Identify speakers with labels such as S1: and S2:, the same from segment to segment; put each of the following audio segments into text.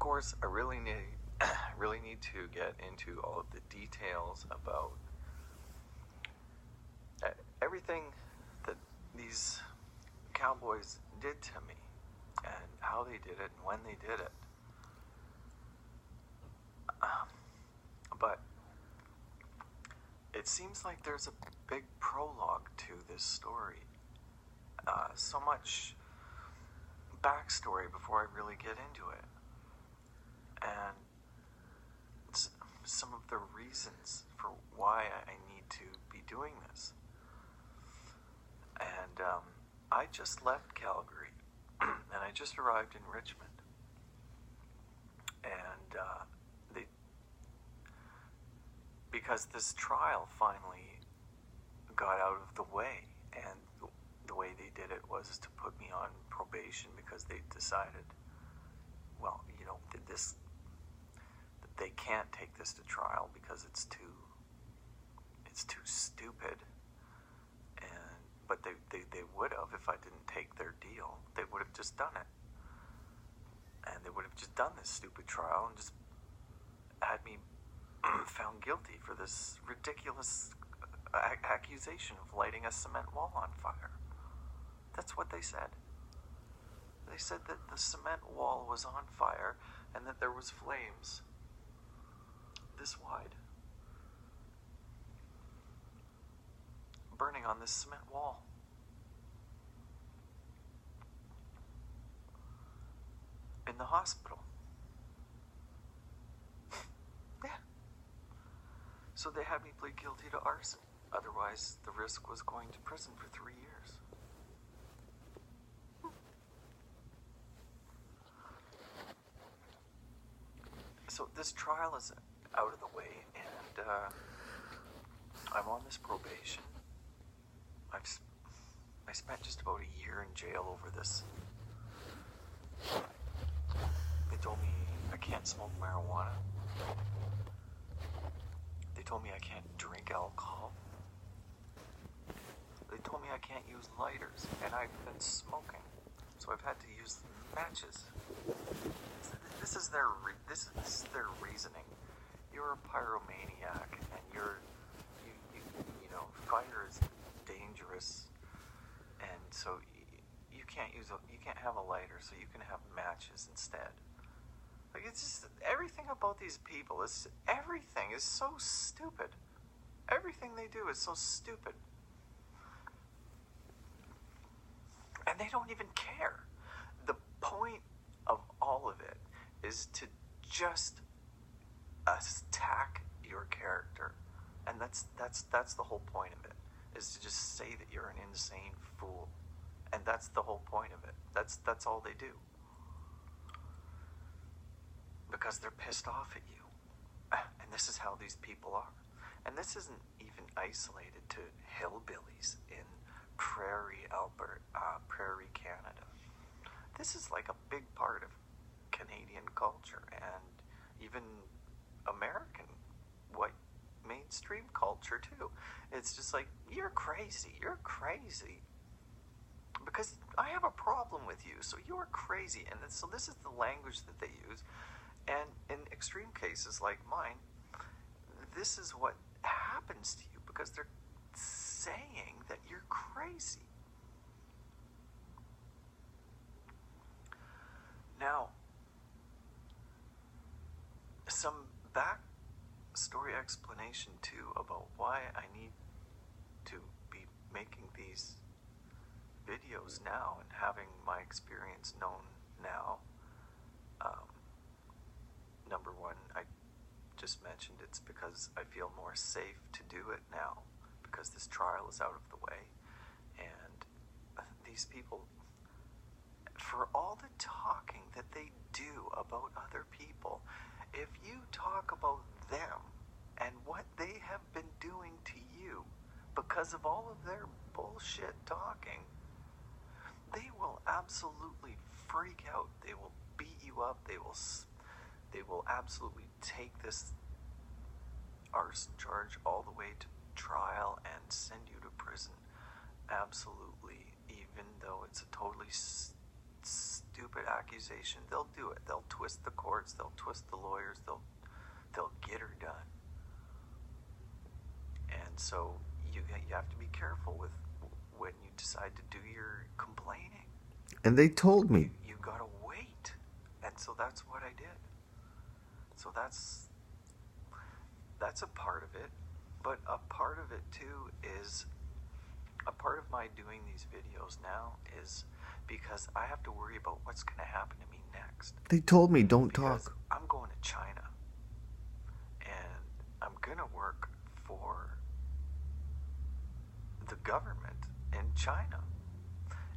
S1: course, I really need to get into all of the details about everything that these cowboys did to me, and how they did it, and when they did it. But it seems like there's a big prologue to this story. So much backstory before I really get into it. And some of the reasons for why I need to be doing this. And I just left Calgary, and I just arrived in Richmond. And because this trial finally got out of the way, and the way they did it was to put me on probation because they decided, well, that they can't take this to trial because it's too stupid. But they would have, if I didn't take their deal, they would have just done it. And they would have just done this stupid trial and just had me found guilty for this ridiculous accusation of lighting a cement wall on fire. That's what they said. They said that the cement wall was on fire and that there was flames this wide burning on this cement wall. In the hospital. Yeah. So they had me plead guilty to arson. Otherwise, the risk was going to prison for 3 years. So this trial is out of the way, and I'm on this probation. I spent just about a year in jail over this. They told me I can't smoke marijuana. They told me I can't drink alcohol. They told me I can't use lighters, and I've been smoking, so I've had to use matches. This is their reasoning. You're a pyromaniac, and you know, fire is dangerous, and so you can't have a lighter, so you can have matches instead. Like, it's just everything about these people everything is so stupid. Everything they do is so stupid, and they don't even care. The point of all of it is to just attack your character, and that's the whole point of it, is to just say that you're an insane fool, and that's the whole point of it. That's all they do, because they're pissed off at you, and this is how these people are. And this isn't even isolated to hillbillies in Prairie, Alberta, Prairie, Canada. This is like a big part of Canadian culture, and even American white mainstream culture too. It's just like, you're crazy, because I have a problem with you, so you're crazy. And so this is the language that they use. And in extreme cases like mine, this is what happens to you, because they're saying that you're crazy. Now, some backstory explanation too about why I need to be making these videos now and having my experience known now. Number one, I just mentioned it's because I feel more safe to do it now, because this trial is out of the way. And these people, for all the talking that they do about other people, if you talk about them and what they have been doing to you because of all of their bullshit talking, they will absolutely freak out. They will beat you up. They will absolutely take this arson charge all the way to trial and send you to prison. Absolutely, even though it's a totally stupid stupid accusation, they'll do it. They'll twist the courts, they'll twist the lawyers, they'll get her done. And so you have to be careful with when you decide to do your complaining.
S2: And they told me.
S1: You gotta wait. And so that's what I did. So that's a part of it. But a part of it too is, a part of my doing these videos now is because I have to worry about what's going to happen to me next.
S2: They told me don't
S1: Because
S2: talk.
S1: I'm going to China. And I'm going to work for the government in China.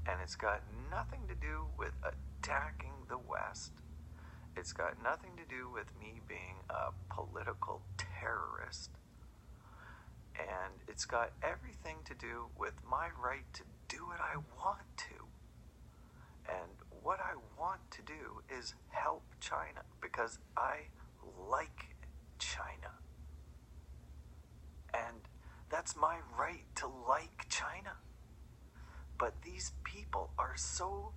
S1: And it's got nothing to do with attacking the West. It's got nothing to do with me being a political terrorist. And it's got everything to do with my right to do what I want to. And what I want to do is help China because I like China. And that's my right to like China. But these people are so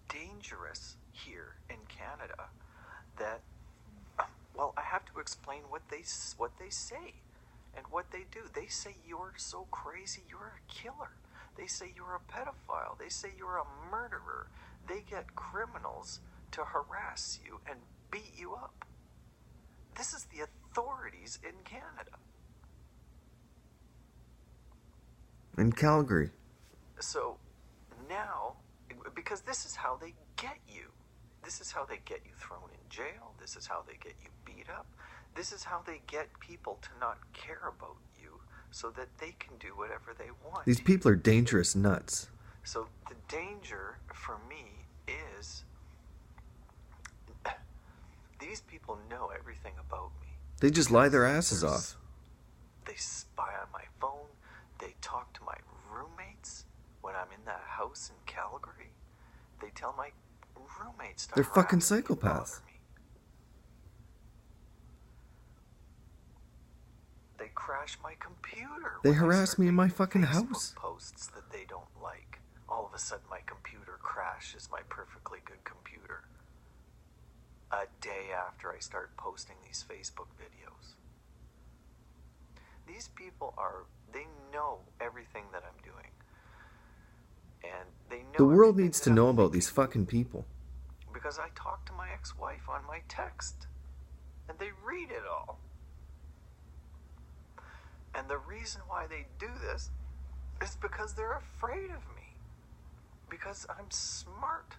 S1: dangerous here in Canada that, well, I have to explain what they say and what they do. They say you're so crazy, you're a killer. They say you're a pedophile. They say you're a murderer. They get criminals to harass you and beat you up. This is the authorities in Canada.
S2: In Calgary.
S1: So now, because this is how they get you. This is how they get you thrown in jail. This is how they get you beat up. This is how they get people to not care about you so that they can do whatever they want.
S2: These people are dangerous nuts.
S1: So the danger for me is these people know everything about me.
S2: They just lie their asses off.
S1: They spy on my phone. They talk to my roommates when I'm in that house in Calgary. They tell my roommates to
S2: They're fucking
S1: harass me and
S2: psychopaths.
S1: bother me. They crash my computer.
S2: They
S1: when I
S2: harass
S1: start
S2: me in my
S1: making
S2: fucking
S1: Facebook
S2: house.
S1: Posts that they don't like. All of a sudden my computer crashes, my perfectly good computer. A day after I start posting these Facebook videos. These people they know everything that I'm doing. And they know
S2: The world
S1: everything
S2: needs
S1: that
S2: to
S1: I'm
S2: know about
S1: thinking.
S2: these fucking people.
S1: Because I talk to my ex-wife on my text. And they read it all. And the reason why they do this is because they're afraid of me. Because I'm smart.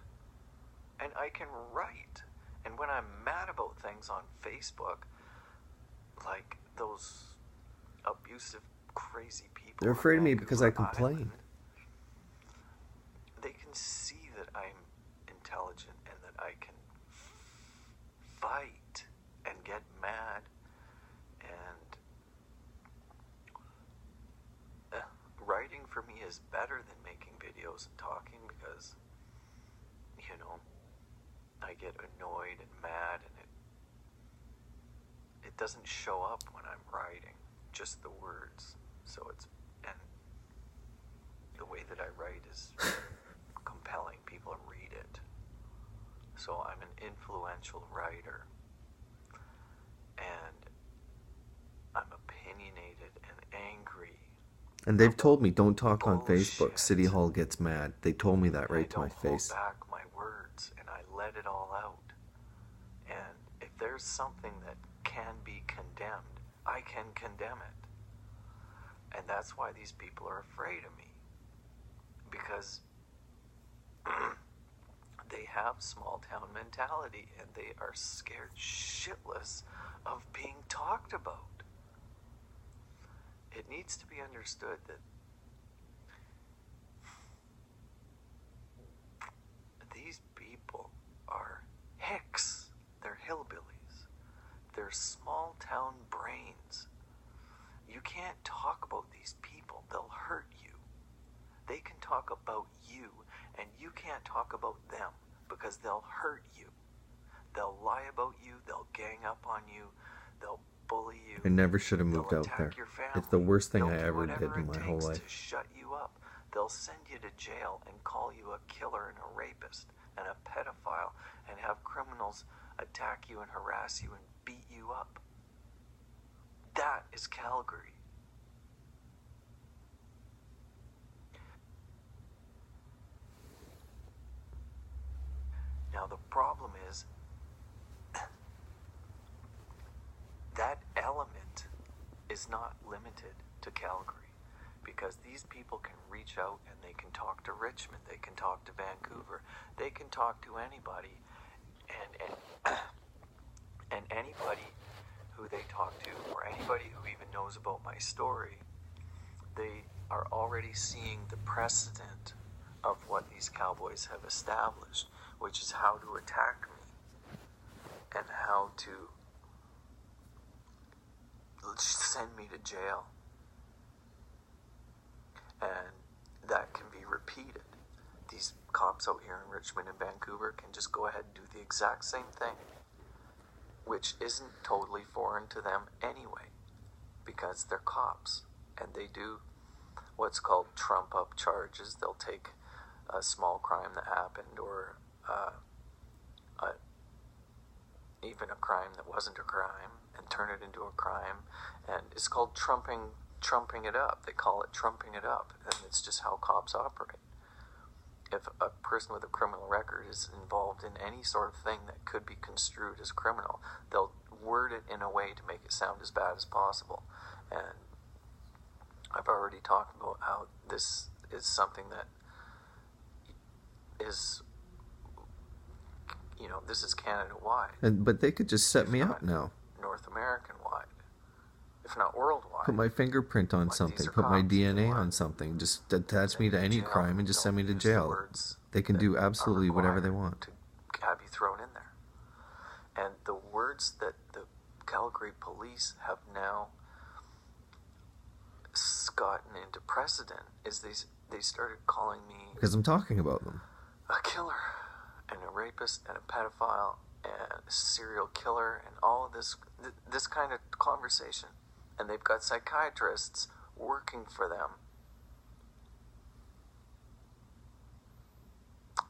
S1: And I can write. And when I'm mad about things on Facebook, like those abusive, crazy people.
S2: They're
S1: on
S2: afraid of me because I
S1: Vancouver
S2: complain.
S1: Island, they can see that I'm intelligent and that I can fight and get mad. And writing for me is better than making videos and talking because, you know, I get annoyed and mad and it doesn't show up when I'm writing, just the words. So and the way that I write is compelling. People read it. So I'm an influential writer. And I'm opinionated and angry.
S2: And they've told me don't talk on Facebook.
S1: Bullshit.
S2: City Hall gets mad. They told me that right to my
S1: I don't hold
S2: face.
S1: back my words, and I let it all out. And if there's something that can be condemned, I can condemn it. And that's why these people are afraid of me. Because they have small town mentality, and they are scared shitless of being talked about. It needs to be understood that these people are hicks. They're hillbillies. They're small town brains. You can't talk about these people. They'll hurt you. They can talk about you, and you can't talk about them because they'll hurt you. They'll lie about you. They'll gang up on you. They'll bully you.
S2: I never should have moved
S1: They'll
S2: out
S1: attack
S2: there.
S1: your family.
S2: It's the worst thing
S1: They'll
S2: I
S1: do
S2: ever
S1: whatever
S2: did in
S1: it
S2: my whole
S1: takes
S2: life.
S1: to shut you up. they'll send you to jail and call you a killer and a rapist and a pedophile and have criminals attack you and harass you and beat you up. That is Calgary. Now the problem is that element is not limited to Calgary, because these people can reach out and they can talk to Richmond, they can talk to Vancouver, they can talk to anybody, and anybody who they talk to, or anybody who even knows about my story, they are already seeing the precedent of what these cowboys have established, which is how to attack me and how to send me to jail. And that can be repeated. These cops out here in Richmond and Vancouver can just go ahead and do the exact same thing, which isn't totally foreign to them anyway, because they're cops and they do what's called trump up charges. They'll take a small crime that happened, or even a crime that wasn't a crime, and turn it into a crime, and it's called trumping it up. They call it trumping it up, and it's just how cops operate. If a person with a criminal record is involved in any sort of thing that could be construed as criminal, they'll word it in a way to make it sound as bad as possible. And I've already talked about how this is something that is, this is Canada-wide.
S2: But they could just set me up now.
S1: North American-wide, if not worldwide.
S2: Put my fingerprint on something, put my DNA on something, just attach me to any crime and just send me to jail. They can do absolutely whatever they want.
S1: To have you thrown in there. And the words that the Calgary police have now gotten into precedent is they started calling me,
S2: because I'm talking about them,
S1: a killer and a rapist and a pedophile and a serial killer and all of this kind of conversation. And they've got psychiatrists working for them.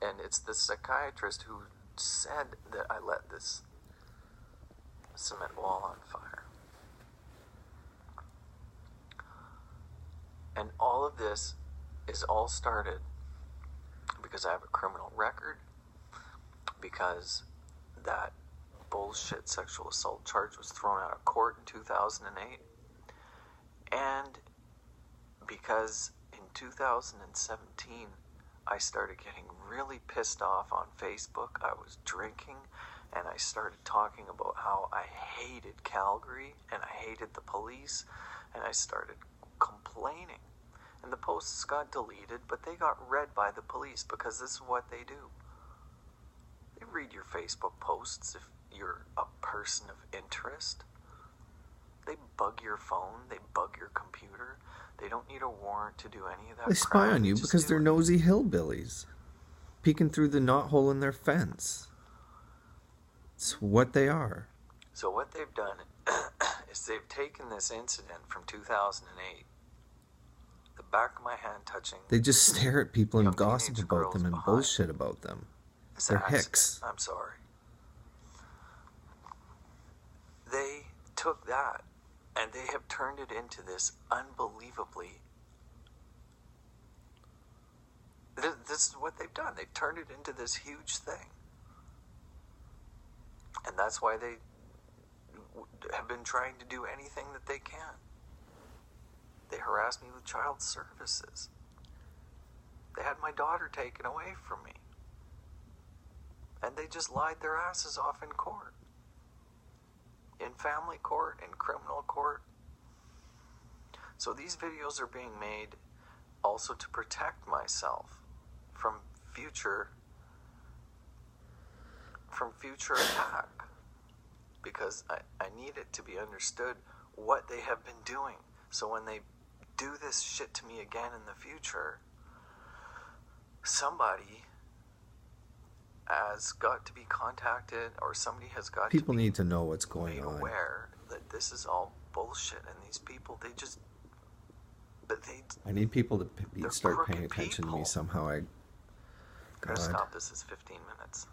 S1: And it's the psychiatrist who said that I let this cement wall on fire. And all of this is all started because I have a criminal record, because that bullshit sexual assault charge was thrown out of court in 2008, and because in 2017 I started getting really pissed off on Facebook. I was drinking and I started talking about how I hated Calgary and I hated the police, and I started complaining. And the posts got deleted, but they got read by the police, because this is what they do. They read your Facebook posts if you're a person of interest. They bug your phone, they bug your computer. They don't need a warrant to do any of that.
S2: They spy on you because they're nosy hillbillies, peeking through the knothole in their fence. It's what they are.
S1: So what they've done is they've taken this incident from 2008, the back of my hand touching...
S2: They just stare at people and gossip about them and bullshit about them. They're hicks.
S1: I'm sorry. They took that and they have turned it into this unbelievably... This is what they've done. They've turned it into this huge thing. And that's why they have been trying to do anything that they can. They harassed me with child services. They had my daughter taken away from me. And they just lied their asses off in court. In family court, in criminal court. So these videos are being made also to protect myself from future attack. Because I need it to be understood what they have been doing. So when they do this shit to me again in the future, somebody has got to be contacted, or somebody has got
S2: people
S1: to be
S2: need to know what's going
S1: made
S2: on.
S1: aware that this is all bullshit, and these people, they just But they...
S2: I need people to
S1: They're
S2: start paying
S1: crooked
S2: attention to me
S1: people.
S2: somehow.
S1: Gotta
S2: God.
S1: stop this. It's 15 minutes.